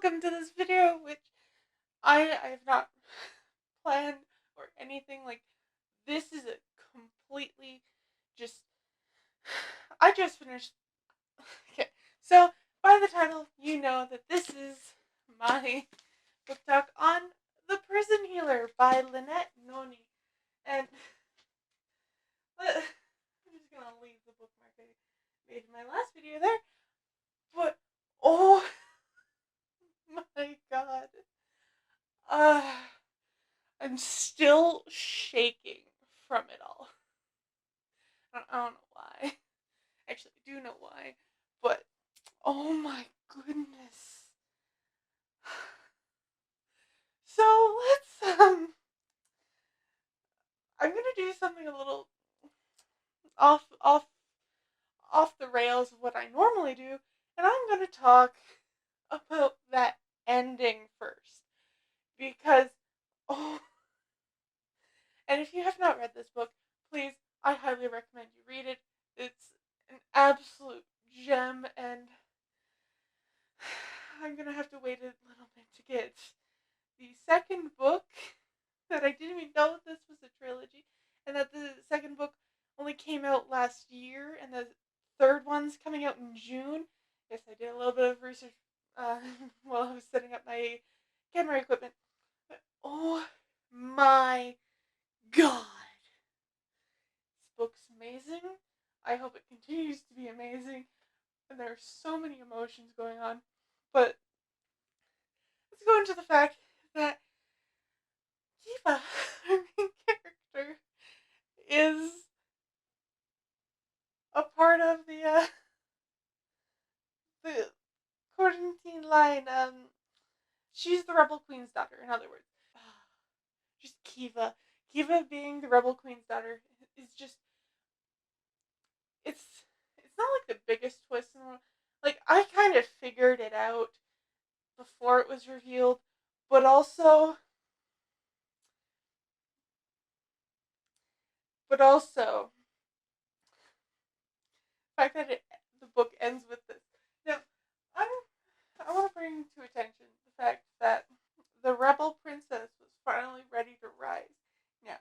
welcome to this video, which I have not planned or anything. Like, this is a completely just, I just finished, okay, so by the title, you know that this is my book talk on The Prison Healer by Lynette, Noni, and I'm just gonna leave the bookmark I made in my last video there, but oh my god, uh, I'm still shaking from it all. I don't know why. Actually, I do know why, but oh my goodness. So I'm gonna do something a little off off off the rails of what I normally do, and I'm gonna talk about that ending first because oh, and if you have not read this book, please, I highly recommend you read it. It's an absolute gem, and I'm gonna have to wait a little bit to get the second book. That I didn't even know this was a trilogy, and that the second book only came out last year, and the third one's coming out in June. Yes, I did a little bit of research uh, while I was setting up my camera equipment. But oh my god, this book's amazing. I hope it continues to be amazing, and there are so many emotions going on. But let's go into the fact that Kiva, our main character, is a part of the quarantine line. She's the rebel queen's daughter. In other words, just Kiva. Kiva being the rebel queen's daughter is just it's not like the biggest twist in the world. Like, I kind of figured it out before it was revealed, but also the fact that the book ends with this. Now, I want to bring to attention the fact that the rebel princess was finally ready to rise. Now,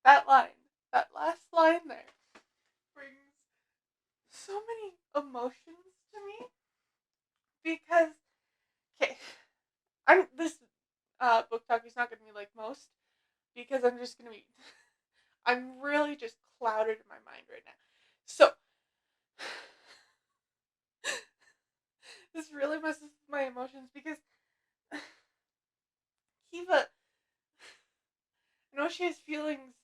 that line, that last line there, brings so many emotions to me because, okay, this book talk is not going to be like most because I'm just going to be, I'm really just clouded in my mind right now. So, this really messes with my emotions because Kiva, I know she has feelings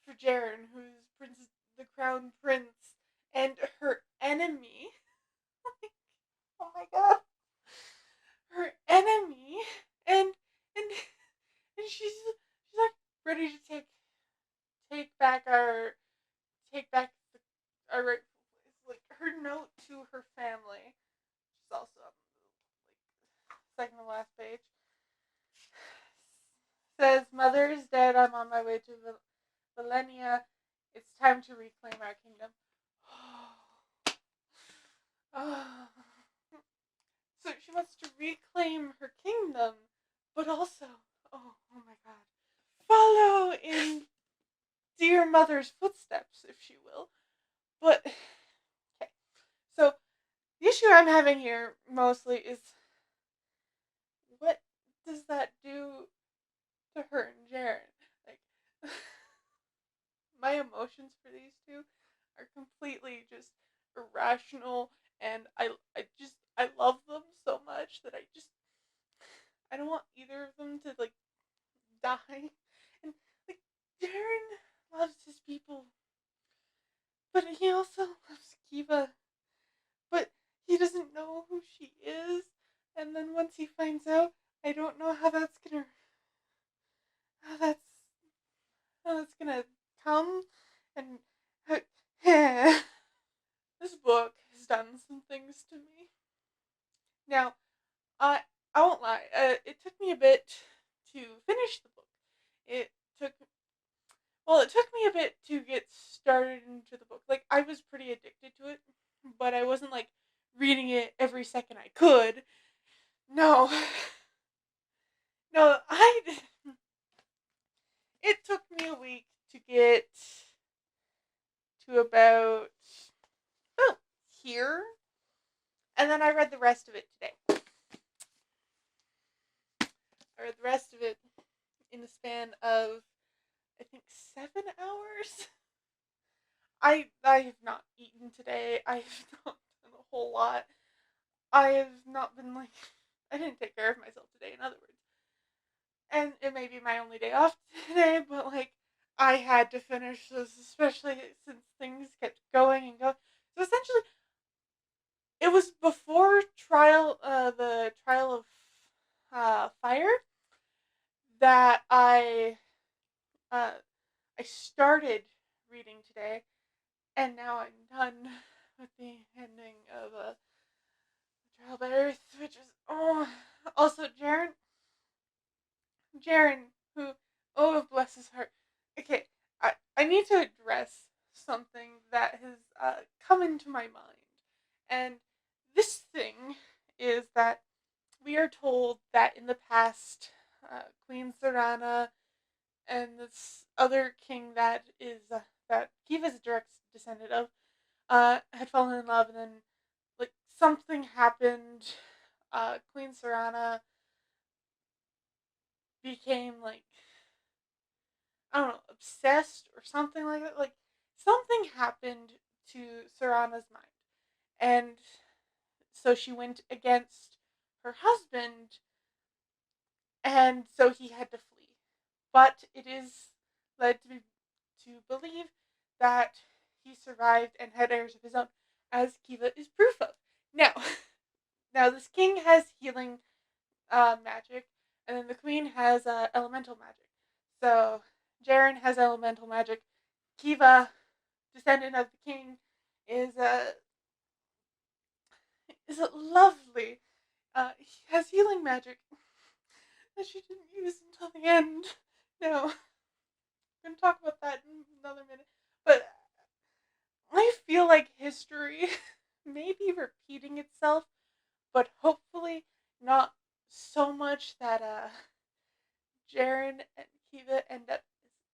for Jaren, who's the crown prince, and her enemy. Oh my god, her enemy, and and and she's like ready to take back our rightful place. Like, her note to her family, which is also on like second to last page, says, "Mother is dead. I'm on my way to Valenia. It's time to reclaim our kingdom." Oh. So she wants to reclaim her kingdom, but also, oh my god, follow in dear mother's footsteps, if she will. But, okay. So, the issue I'm having here mostly is, what does that do to her and Jaren? Like, my emotions for these two are completely just irrational, and I love them so much that I don't want either of them to, like, die. And, like, Jaren loves his people, but he also loves Kiva, but he doesn't know who she is. And then once he finds out, I don't know how that's how that's gonna come. And this book has done some things to me. Now, I I won't lie. It took me a bit to finish the book. It took it took me a bit to get started into the book. Like, I was pretty addicted to it, but I wasn't like reading it every second I could. No. No, it took me a week to get to about here, and then I read the rest of it today. I read the rest of it in the span of, I think, 7 hours. I have not eaten today. I have not done a whole lot. I have not been like, I didn't take care of myself today, in other words. And it may be my only day off today, but like, I had to finish this, especially since things kept going and going. So essentially, it was before the trial of fire, that uh, I started reading today, and now I'm done with the ending of Trial by Earth, which is, also Jaren, who, oh, bless his heart. Okay, I need to address something that has come into my mind. And this thing is that we are told that in the past, Queen Serana and this other king that Kiva is a direct descendant of, had fallen in love, and then like something happened. Queen Serana became like, I don't know, obsessed or something like that. Like something happened to Serana's mind, and so she went against her husband, and so he had to flee. But it is led to believe that he survived and had heirs of his own, as Kiva is proof of. Now, now this king has healing magic, and then the queen has elemental magic. So Jaren has elemental magic. Kiva, descendant of the king, is lovely. He has healing magic that she didn't use until the end. No, I'm gonna talk about that in another minute. But I feel like history may be repeating itself, but hopefully not so much that Jaren and Kiva end up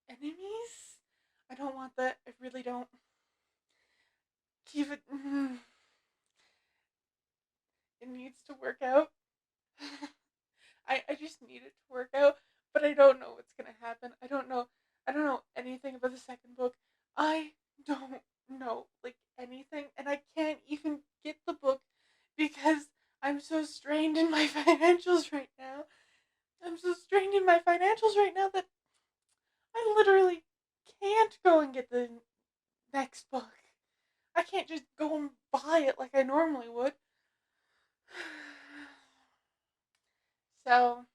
as enemies. I don't want that. I really don't. Kiva, it needs to work out. I just need it to work out, but I don't know what's gonna happen. I don't know anything about the second book. I don't know like anything, and I can't even get the book because I'm so strained in my financials right now. I'm so strained in my financials right now that I literally can't go and get the next book. I can't just go and buy it like I normally would. So,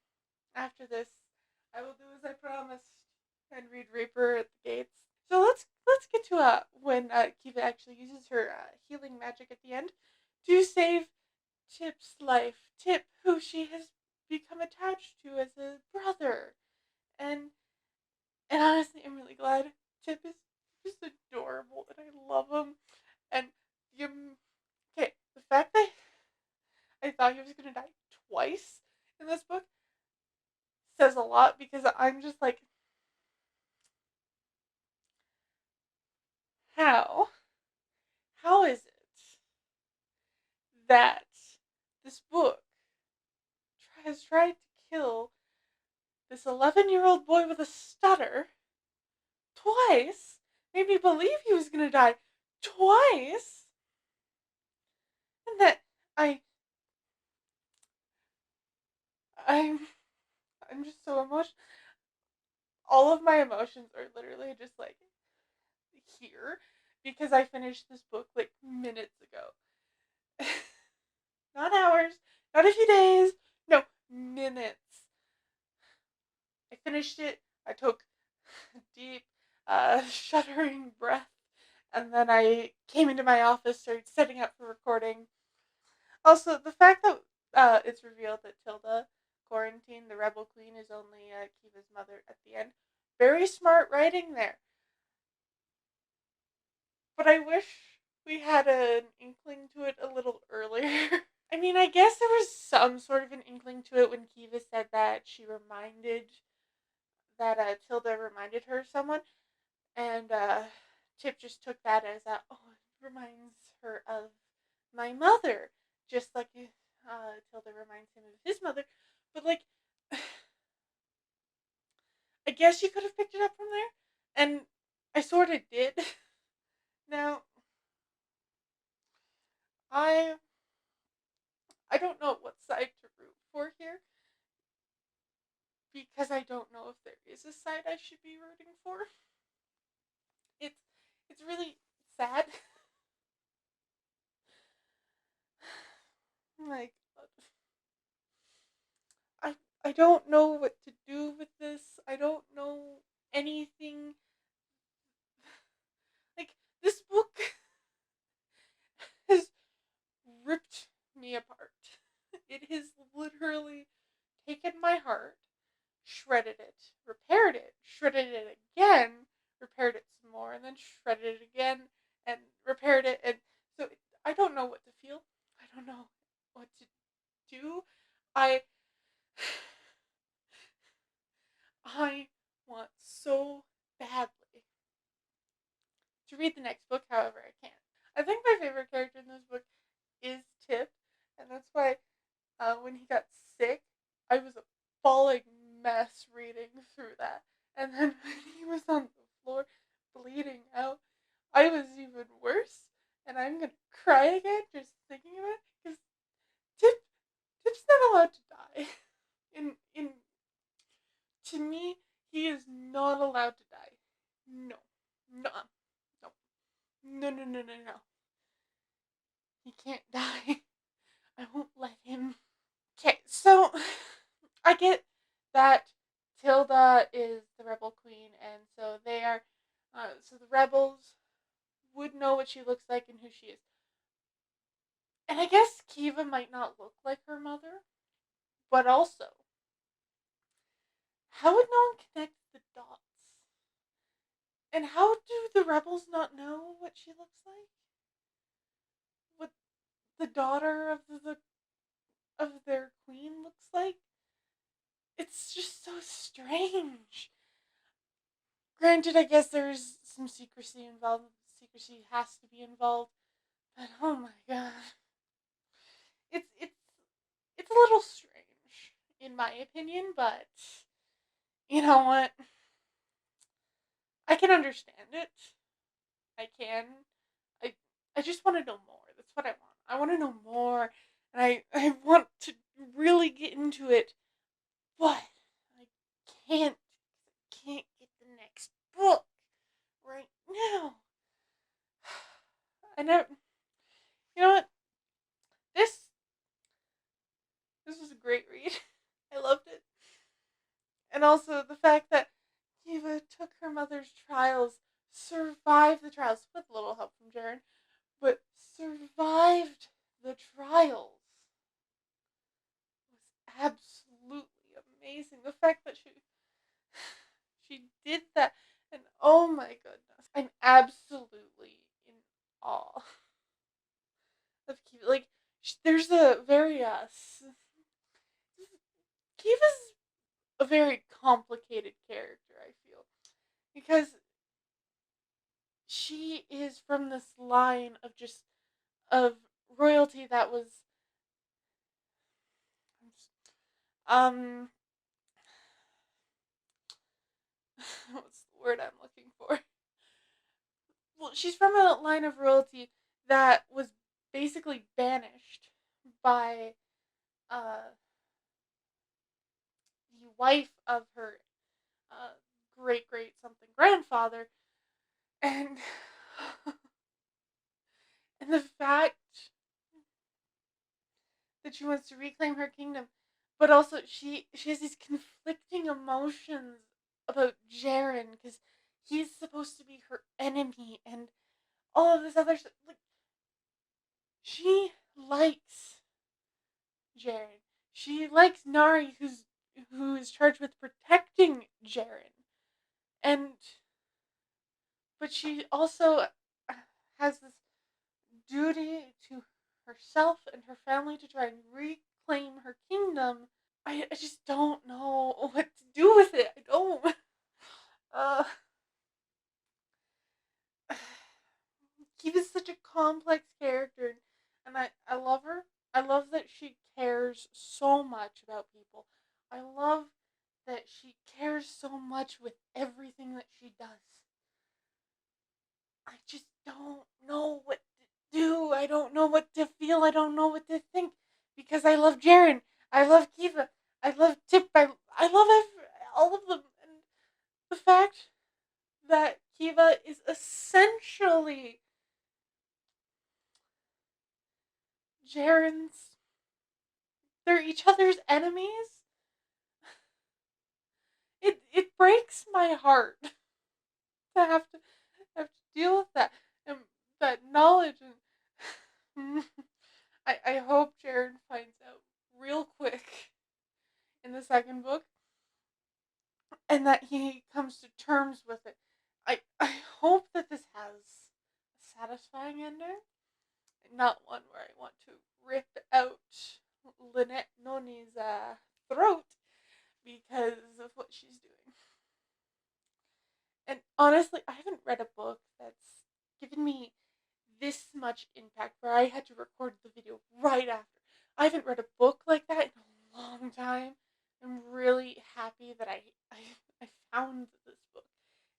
after this, I will do as I promised and read Reaper at the Gates. So let's get to when Kiva actually uses her healing magic at the end to save Tip's life. Tip, who she has become attached to as a brother, and honestly, I'm really glad. Tip is just adorable, and I love him. And the okay, the fact that I thought he was gonna die twice in this book says a lot, because I'm just like, how? How is it that this book has tried to kill this 11-year-old boy with a stutter twice? Made me believe he was gonna die twice, and that I I'm I'm just so emotional. All of my emotions are literally just like here, because I finished this book like minutes ago. Not hours, not a few days, no, minutes. I finished it. I took a deep, shuddering breath, and then I came into my office, started setting up for recording. Also, the fact that it's revealed that Tilda Quarantine, the Rebel Queen, is only Kiva's mother at the end. Very smart writing there. But I wish we had an inkling to it a little earlier. I mean, I guess there was some sort of an inkling to it when Kiva said that Tilda reminded her of someone, and Tip just took that as oh, it reminds her of my mother, just like Tilda reminds him of his mother. But like, I guess you could have picked it up from there, and I sort of did. Now, I I don't know what side to root for here because I don't know if there is a side I should be rooting for. It's it's really sad. Like, I I don't know what to do with this. I don't know anything. Like, this book has ripped me apart. It has literally taken my heart, shredded it, repaired it, shredded it again, repaired it some more, and then shredded it again and repaired it. And so I don't know what to feel. I don't know what to do. I I want so badly to read the next book, however I can't. I think my favorite character in this book is Tip, and that's why when he got sick, I was a falling mess reading through that. And then when he was on the floor bleeding out, I was even worse. And I'm gonna cry again just thinking of it because Tip Tip's not allowed to die. In To me, he is not allowed to die. No, no, no, no, no, no, no, no. He can't die. I won't let him. Okay, so I get that Tilda is the rebel queen, and so they are. So the rebels would know what she looks like and who she is. And I guess Kiva might not look like her mother, but also, how would no one connect the dots? And how do the rebels not know what she looks like? What the daughter of their queen looks like? It's just so strange. Granted, I guess there's some secrecy involved. Secrecy has to be involved, but oh my god, it's it's it's a little strange in my opinion. But you know what? I can understand it. I can. I I just want to know more. That's what I want. I want to know more, and I want to really get into it, but I can't can't get the next book right now. I know. You know what? This this was a great read. I loved it. And also the fact that Eva took her mother's trials, survived the trials with a little help from Jaren, but survived the trials was absolutely amazing. The fact that she did that, and oh my goodness, I'm absolutely in awe of Kiva. Like, there's a very Kiva's a very complicated character. I feel because she is from this line of royalty that was um what's the word I'm looking for? Well, she's from a line of royalty that was basically banished by uh the wife of her uh great great something grandfather, and and the fact that she wants to reclaim her kingdom, but also she has these conflicting emotions about Jaren because he's supposed to be her enemy and all of this other stuff. Like, she likes Jaren. She likes Nari, who is charged with protecting Jaren, and but she also has this duty to herself and her family to try and reclaim her kingdom. I just don't know what to do with it. I don't. Uh, Kiva's such a complex character, and I love her. I love that she cares so much about people. I love that she cares so much with everything that she does. I just don't know what to do. I don't know what to feel. I don't know what to think because I love Jaren. I love Kiva. I love Tip. I love all of them. And the fact that Kiva is essentially Jaren's, they're each other's enemies. It breaks my heart to have to deal with that and that knowledge. And I hope Jaren finds out real quick in the second book and that he comes to terms with it. I hope that this has a satisfying ending, not one where I want to rip out Lynette Noni's throat because of what she's doing. And honestly, I haven't read a book that's given me this much impact where I had to record the video right after. I haven't read a book like that in a long time. I'm really happy that I found this book.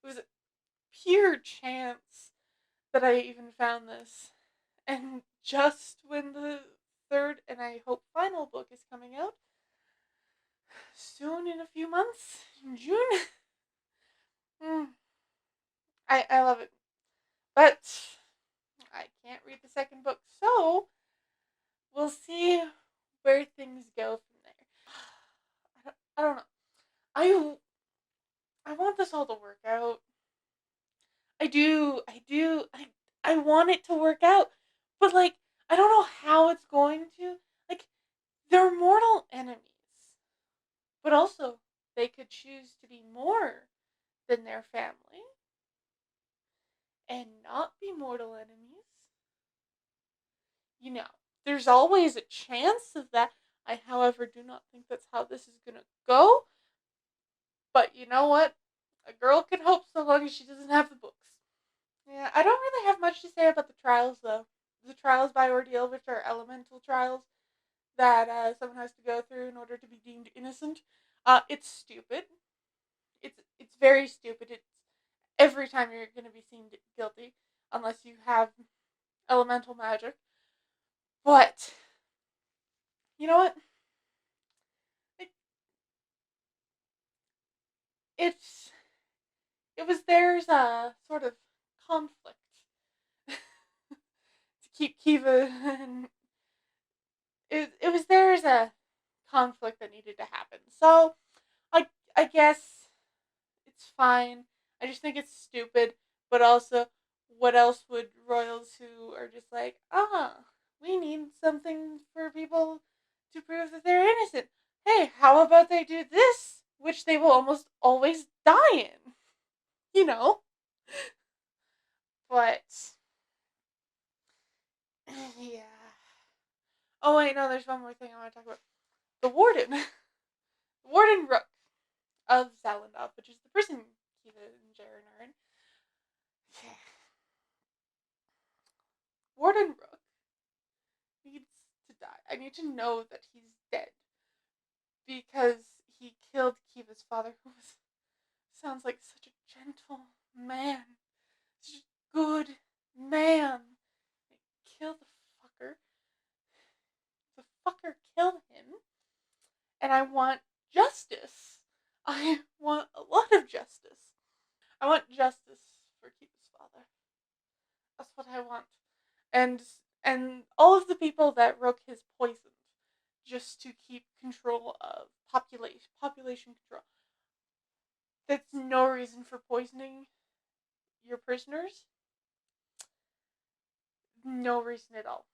It was a pure chance that I even found this. And just when the third and I hope final book is coming out soon in a few months, in June, I love it. But I can't read the second book, so we'll see where things go from there. I don't know. I want this all to work out. I do. I want it to work out. But like I don't know how it's going to. Like they're mortal enemies. But also they could choose to be more than their family and not be mortal enemies. You know, there's always a chance of that. I, however, do not think that's how this is going to go. But you know what? A girl can hope so long as she doesn't have the books. Yeah, I don't really have much to say about the trials, though. The trials by ordeal, which are elemental trials that someone has to go through in order to be deemed innocent. It's stupid. It's very stupid. It's every time you're going to be seen guilty, unless you have elemental magic. But you know what? It, it's it was there's a sort of conflict to keep Kiva and it was there's a conflict that needed to happen. So I I guess it's fine. I just think it's stupid, but also what else would royals who are just like, we need something for people to prove that they're innocent. Hey, how about they do this, which they will almost always die in, you know? But yeah. Oh wait, no, there's one more thing I want to talk about. The warden, the warden Rook of Zalandov, which is the prison Kiva and Jaren are in. Yeah. Warden Rook needs to die. I need to know that he's dead because he killed Kiva's father, who was sounds like such a gentle man, such a good man. Kill the fucker. The fucker killed him, and I want justice. I want a lot of justice. I want justice for Kiva's father. That's what I want. And and all of the people that Rook has poisoned just to keep control of population control. That's no reason for poisoning your prisoners. No reason at all.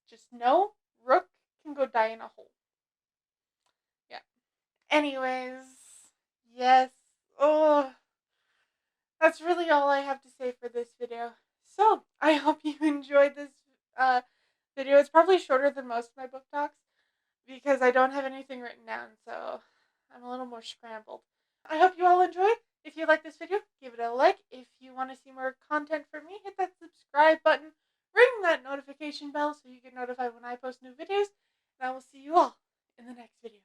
Just know Rook can go die in a hole. Yeah. Anyways, yes. Oh, that's really all I have to say for this video. So, I hope you enjoyed this uh, video. It's probably shorter than most of my book talks because I don't have anything written down, so I'm a little more scrambled. I hope you all enjoyed. If you like this video, give it a like. If you want to see more content from me, hit that subscribe button, ring that notification bell so you get notified when I post new videos, and I will see you all in the next video.